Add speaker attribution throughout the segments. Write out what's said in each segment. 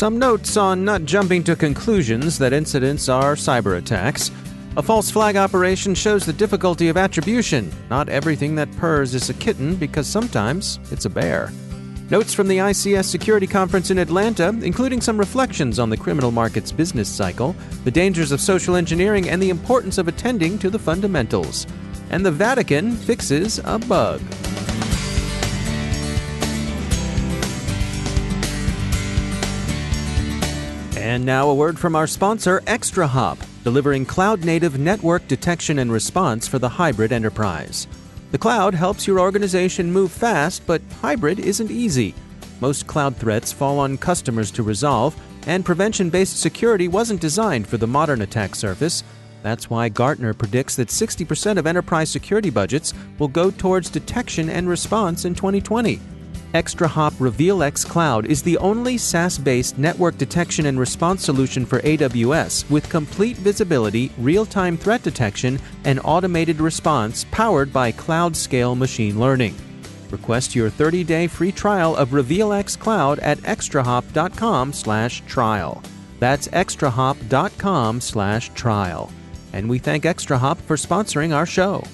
Speaker 1: Some notes on not jumping to conclusions that incidents are cyber attacks. A false flag operation shows the difficulty of attribution. Not everything that purrs is a kitten, because sometimes it's a bear. Notes from the ISC Security Conference in Atlanta, including some reflections on the criminal markets business cycle, the dangers of social engineering, and the importance of attending to the fundamentals. And the Vatican fixes a bug. And now a word from our sponsor, ExtraHop, delivering cloud-native network detection and response for the hybrid enterprise. The cloud helps your organization move fast, but hybrid isn't easy. Most cloud threats fall on customers to resolve, and prevention-based security wasn't designed for the modern attack surface. That's why Gartner predicts that 60% of enterprise security budgets will go towards detection and response in 2020. ExtraHop RevealX Cloud is the only SaaS-based network detection and response solution for AWS with complete visibility, real-time threat detection, and automated response powered by cloud-scale machine learning. Request your 30-day free trial of RevealX Cloud at extrahop.com/trial. That's extrahop.com/trial. And we thank ExtraHop for sponsoring our show.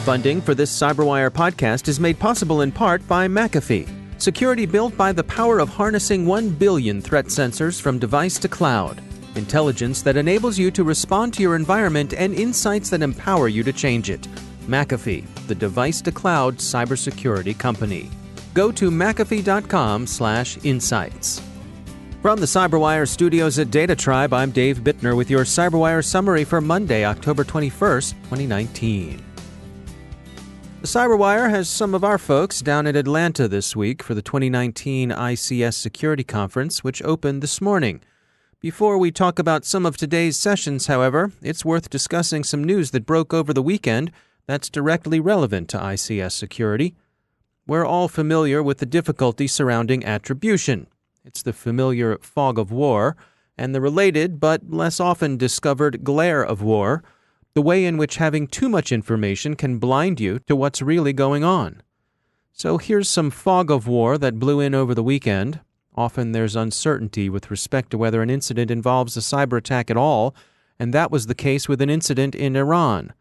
Speaker 1: Funding for this CyberWire podcast is made possible in part by McAfee, security built by the power of harnessing 1 billion threat sensors from device to cloud, intelligence that enables you to respond to your environment, and insights that empower you to change it. McAfee, the device-to-cloud cybersecurity company. Go to mcafee.com/insights. From the CyberWire studios at Data Tribe, I'm Dave Bittner with your CyberWire summary for Monday, October 21st, 2019. The CyberWire has some of our folks down in Atlanta this week for the 2019 ISC Security Conference, which opened this morning. Before we talk about some of today's sessions, however, it's worth discussing some news that broke over the weekend that's directly relevant to ICS security. We're all familiar with the difficulty surrounding attribution. It's the familiar fog of war, and the related but less often discovered glare of war, the way in which having too much information can blind you to what's really going on. So here's some fog of war that blew in over the weekend. Often there's uncertainty with respect to whether an incident involves a cyber attack at all, and that was the case with an incident in Iran.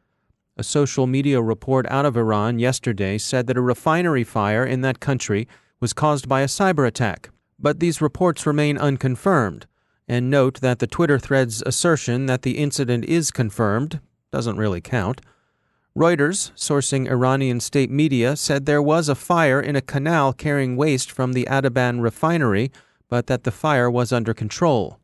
Speaker 1: A social media report out of Iran yesterday said that a refinery fire in that country was caused by a cyber attack, but these reports remain unconfirmed. And note that the Twitter thread's assertion that the incident is confirmed doesn't really count. Reuters, sourcing Iranian state media, said there was a fire in a canal carrying waste from the Adaban refinery, but that the fire was under control.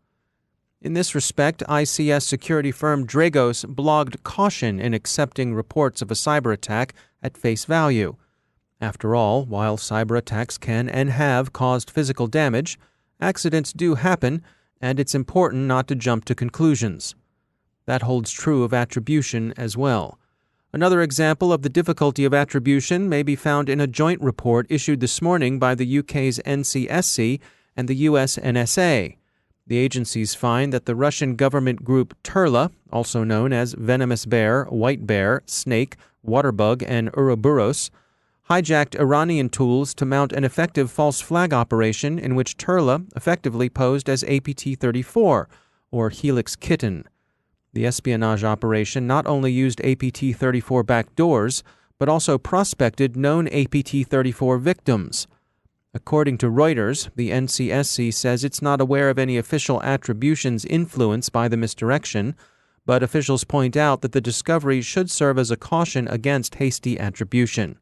Speaker 1: In this respect, ICS security firm Dragos blogged caution in accepting reports of a cyber attack at face value. After all, while cyber attacks can and have caused physical damage, accidents do happen, and it's important not to jump to conclusions. That holds true of attribution as well. Another example of the difficulty of attribution may be found in a joint report issued this morning by the UK's NCSC and the US NSA. The agencies find that the Russian government group Turla, also known as Venomous Bear, White Bear, Snake, Waterbug, and Ouroboros, hijacked Iranian tools to mount an effective false flag operation in which Turla effectively posed as APT-34, or Helix Kitten. The espionage operation not only used APT-34 backdoors, but also prospected known APT-34 victims. According to Reuters, the NCSC says it's not aware of any official attributions influenced by the misdirection, but officials point out that the discovery should serve as a caution against hasty attribution.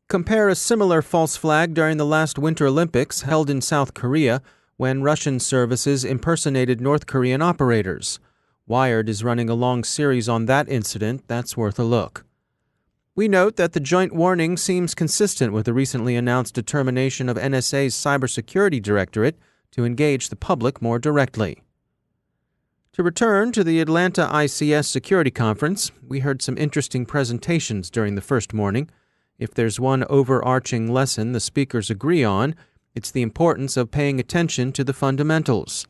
Speaker 1: Compare a similar false flag during the last Winter Olympics held in South Korea, when Russian services impersonated North Korean operators. Wired is running a long series on that incident that's worth a look. We note that the joint warning seems consistent with the recently announced determination of NSA's Cybersecurity Directorate to engage the public more directly. To return to the Atlanta ICS Security Conference, we heard some interesting presentations during the first morning. If there's one overarching lesson the speakers agree on, it's the importance of paying attention to the fundamentals.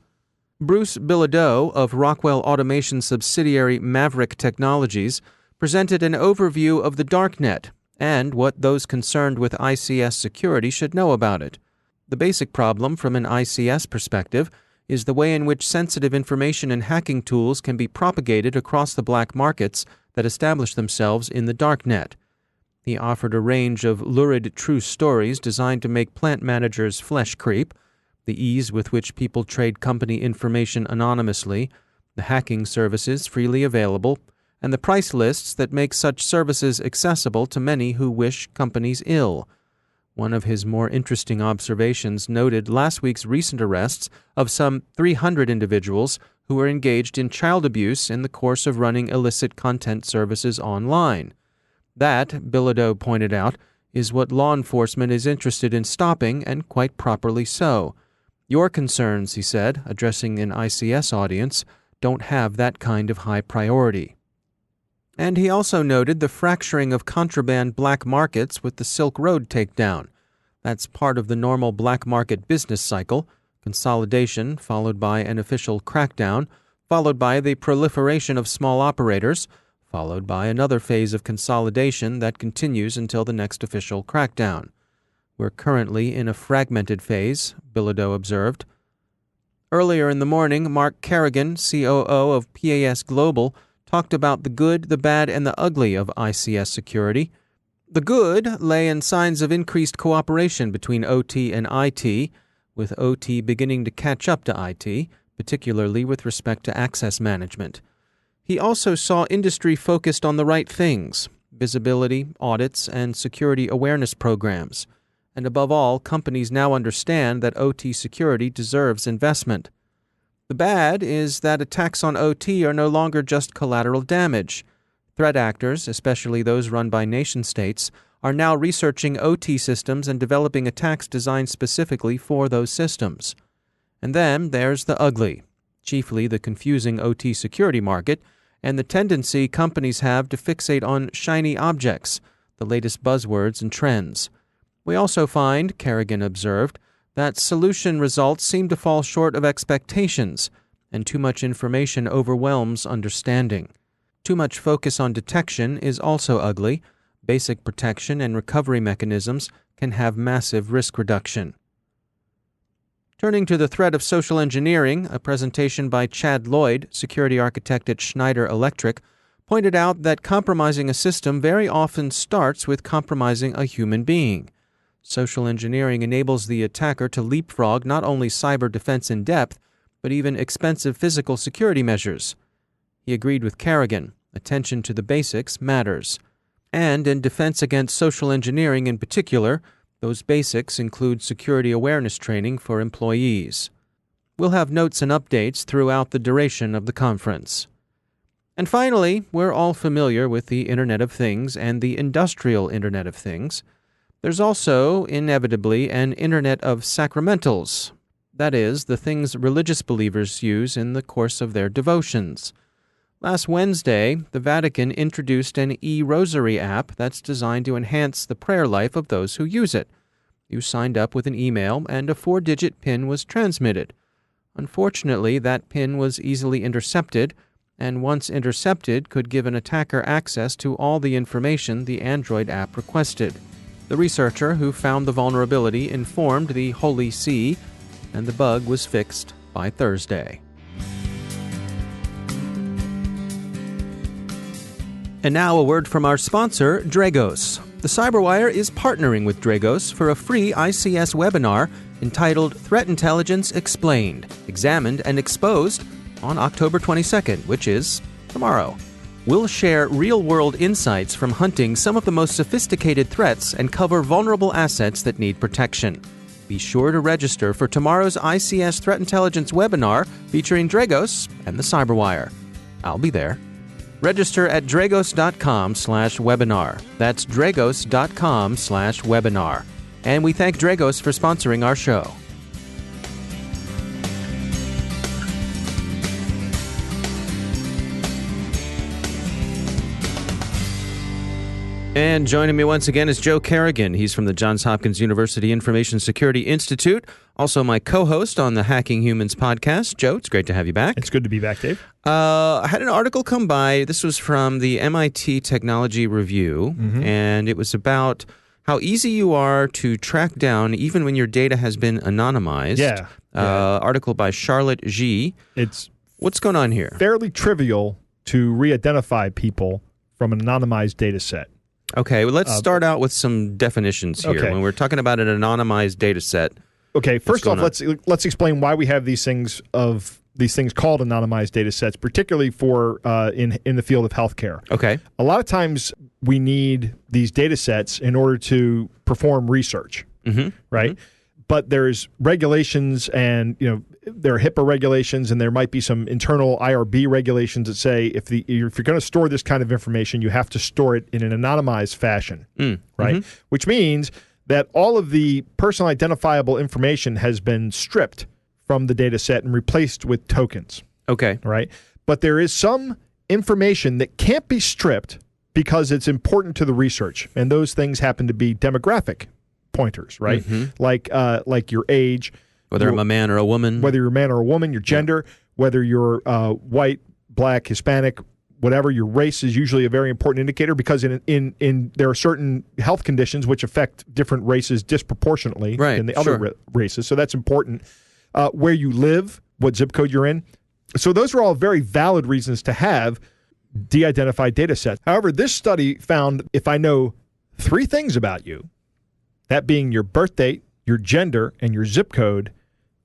Speaker 1: Bruce Bilodeau of Rockwell Automation subsidiary Maverick Technologies presented an overview of the darknet and what those concerned with ICS security should know about it. The basic problem from an ICS perspective is the way in which sensitive information and hacking tools can be propagated across the black markets that establish themselves in the darknet. He offered a range of lurid true stories designed to make plant managers' flesh creep, the ease with which people trade company information anonymously, the hacking services freely available, and the price lists that make such services accessible to many who wish companies ill. One of his more interesting observations noted last week's recent arrests of some 300 individuals who were engaged in child abuse in the course of running illicit content services online. That, Bilodeau pointed out, is what law enforcement is interested in stopping, and quite properly so. Your concerns, he said, addressing an ICS audience, don't have that kind of high priority. And he also noted the fracturing of contraband black markets with the Silk Road takedown. That's part of the normal black market business cycle: consolidation followed by an official crackdown, followed by the proliferation of small operators, followed by another phase of consolidation that continues until the next official crackdown. We're currently in a fragmented phase, Bilodeau observed. Earlier in the morning, Mark Carrigan, COO of PAS Global, talked about the good, the bad, and the ugly of ICS security. The good lay in signs of increased cooperation between OT and IT, with OT beginning to catch up to IT, particularly with respect to access management. He also saw industry focused on the right things: visibility, audits, and security awareness programs. And above all, companies now understand that OT security deserves investment. The bad is that attacks on OT are no longer just collateral damage. Threat actors, especially those run by nation-states, are now researching OT systems and developing attacks designed specifically for those systems. And then there's the ugly, chiefly the confusing OT security market, and the tendency companies have to fixate on shiny objects, the latest buzzwords and trends. We also find, Carrigan observed, that solution results seem to fall short of expectations, and too much information overwhelms understanding. Too much focus on detection is also ugly. Basic protection and recovery mechanisms can have massive risk reduction. Turning to the threat of social engineering, a presentation by Chad Lloyd, security architect at Schneider Electric, pointed out that compromising a system very often starts with compromising a human being. Social engineering enables the attacker to leapfrog not only cyber defense in depth, but even expensive physical security measures. He agreed with Carrigan. Attention to the basics matters. And in defense against social engineering in particular, those basics include security awareness training for employees. We'll have notes and updates throughout the duration of the conference. And finally, we're all familiar with the Internet of Things and the industrial Internet of Things. There's also, inevitably, an Internet of Sacramentals. That is, the things religious believers use in the course of their devotions. Last Wednesday, the Vatican introduced an e-rosary app that's designed to enhance the prayer life of those who use it. You signed up with an email, and a 4-digit PIN was transmitted. Unfortunately, that PIN was easily intercepted, and once intercepted could give an attacker access to all the information the Android app requested. The researcher who found the vulnerability informed the Holy See, and the bug was fixed by Thursday. And now a word from our sponsor, Dragos. The CyberWire is partnering with Dragos for a free ICS webinar entitled Threat Intelligence Explained, Examined, and Exposed on October 22nd, which is tomorrow. We'll share real-world insights from hunting some of the most sophisticated threats and cover vulnerable assets that need protection. Be sure to register for tomorrow's ICS Threat Intelligence webinar featuring Dragos and the CyberWire. I'll be there. Register at dragos.com/webinar. That's dragos.com/webinar. And we thank Dragos for sponsoring our show. And joining me once again is Joe Carrigan. He's from the Johns Hopkins University Information Security Institute, also my co-host on the Hacking Humans podcast. Joe, it's great to have you back.
Speaker 2: It's good to be back, Dave.
Speaker 1: I had an article come by. This was from the MIT Technology Review, and it was about how easy you are to track down even when your data has been anonymized. Article by Charlotte G. What's going on here?
Speaker 2: Fairly trivial to re-identify people from an anonymized data set.
Speaker 1: Okay, well, let's start out with some definitions here.
Speaker 2: Okay.
Speaker 1: When we're talking about an anonymized data set.
Speaker 2: Okay, first off, let's explain why we have these things called anonymized data sets, particularly for in the field of healthcare.
Speaker 1: Okay.
Speaker 2: A lot of times we need these data sets in order to perform research, right? But there's regulations, and there are HIPAA regulations, and there might be some internal IRB regulations that say if you're going to store this kind of information, you have to store it in an anonymized fashion, right? Which means that all of the personal identifiable information has been stripped from the data set and replaced with tokens.
Speaker 1: Okay.
Speaker 2: Right? But there is some information that can't be stripped because it's important to the research, and those things happen to be demographic pointers, right? Like your age,
Speaker 1: whether I'm a man or a woman,
Speaker 2: your gender, whether you're white, black, Hispanic, whatever. Your race is usually a very important indicator because in there are certain health conditions which affect different races disproportionately than the other races. So that's important. Where you live, what zip code you're in. So those are all very valid reasons to have de-identified data sets. However, this study found if I know 3 things about you, that being your birth date, your gender, and your zip code,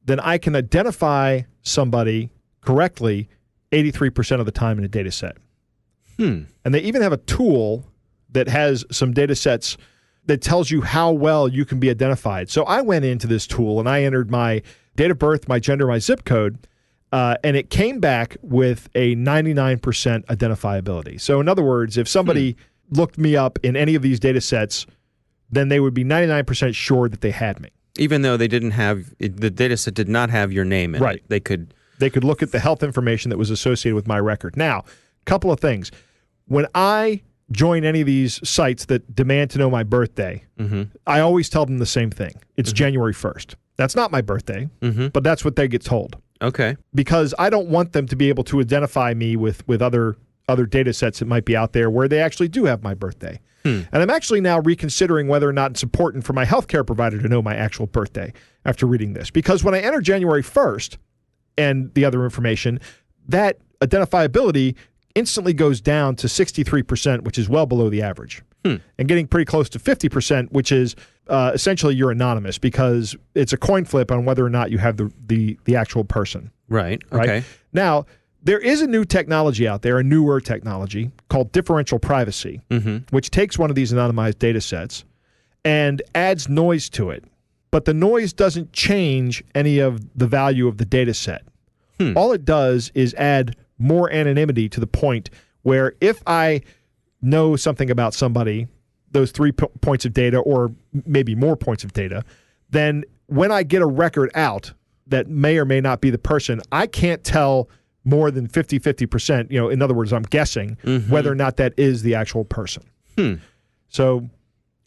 Speaker 2: then I can identify somebody correctly 83% of the time in a data set. And they even have a tool that has some data sets that tells you how well you can be identified. So I went into this tool and I entered my date of birth, my gender, my zip code, and it came back with a 99% identifiability. So in other words, if somebody looked me up in any of these data sets, then they would be 99% sure that they had me. Even though
Speaker 1: they didn't have, the data set did not have your name in it. They could
Speaker 2: look at the health information that was associated with my record. Now, a couple of things. When I join any of these sites that demand to know my birthday, I always tell them the same thing. It's January 1st. That's not my birthday, but that's what they get told.
Speaker 1: Okay.
Speaker 2: Because I don't want them to be able to identify me with other data sets that might be out there where they actually do have my birthday. And I'm actually now reconsidering whether or not it's important for my healthcare provider to know my actual birthday after reading this. Because when I enter January 1st and the other information, that identifiability instantly goes down to 63%, which is well below the average. And getting pretty close to 50%, which is essentially you're anonymous because it's a coin flip on whether or not you have the actual person.
Speaker 1: Right. Okay.
Speaker 2: Now, there is a new technology out there, a newer technology called differential privacy, which takes one of these anonymized data sets and adds noise to it. But the noise doesn't change any of the value of the data set. All it does is add more anonymity to the point where if I know something about somebody, those 3 points of data or maybe more points of data, then when I get a record out that may or may not be the person, I can't tell more than 50%. In other words, I'm guessing whether or not that is the actual person. So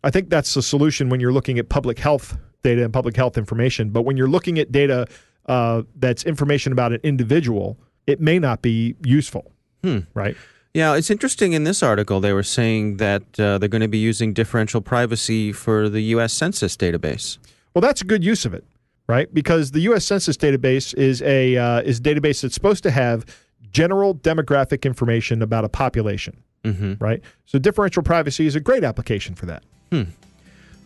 Speaker 2: I think that's the solution when you're looking at public health data and public health information. But when you're looking at data that's information about an individual, it may not be useful, right?
Speaker 1: Yeah, it's interesting in this article they were saying that they're going to be using differential privacy for the U.S. Census database.
Speaker 2: Well, that's a good use of it, right? Because the U.S. Census database is a database that's supposed to have general demographic information about a population, right? So differential privacy is a great application for that.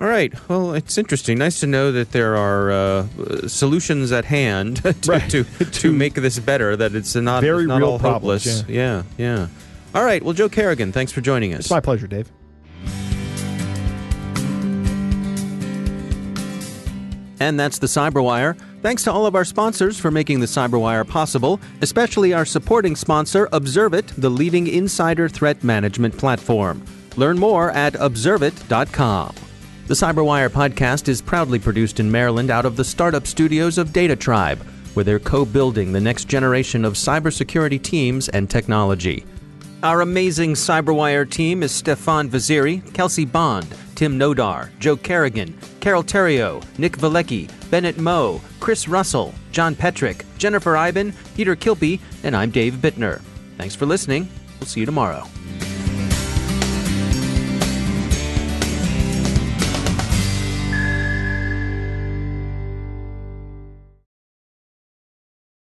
Speaker 1: All right. Well, it's interesting. Nice to know that there are solutions at hand to make this better, that it's not
Speaker 2: very
Speaker 1: not
Speaker 2: real
Speaker 1: all
Speaker 2: problems,
Speaker 1: hopeless. Yeah. All right. Well, Joe Carrigan, thanks for joining us.
Speaker 2: It's my pleasure, Dave.
Speaker 1: And that's the CyberWire. Thanks to all of our sponsors for making the CyberWire possible, especially our supporting sponsor, Observit, the leading insider threat management platform. Learn more at observit.com. The CyberWire podcast is proudly produced in Maryland out of the startup studios of Data Tribe, where they're co-building the next generation of cybersecurity teams and technology. Our amazing CyberWire team is Stefan Vaziri, Kelsey Bond, Tim Nodar, Joe Carrigan, Carol Terrio, Nick Valecki, Bennett Moe, Chris Russell, John Petrick, Jennifer Iben, Peter Kilpie, and I'm Dave Bittner. Thanks for listening. We'll see you tomorrow.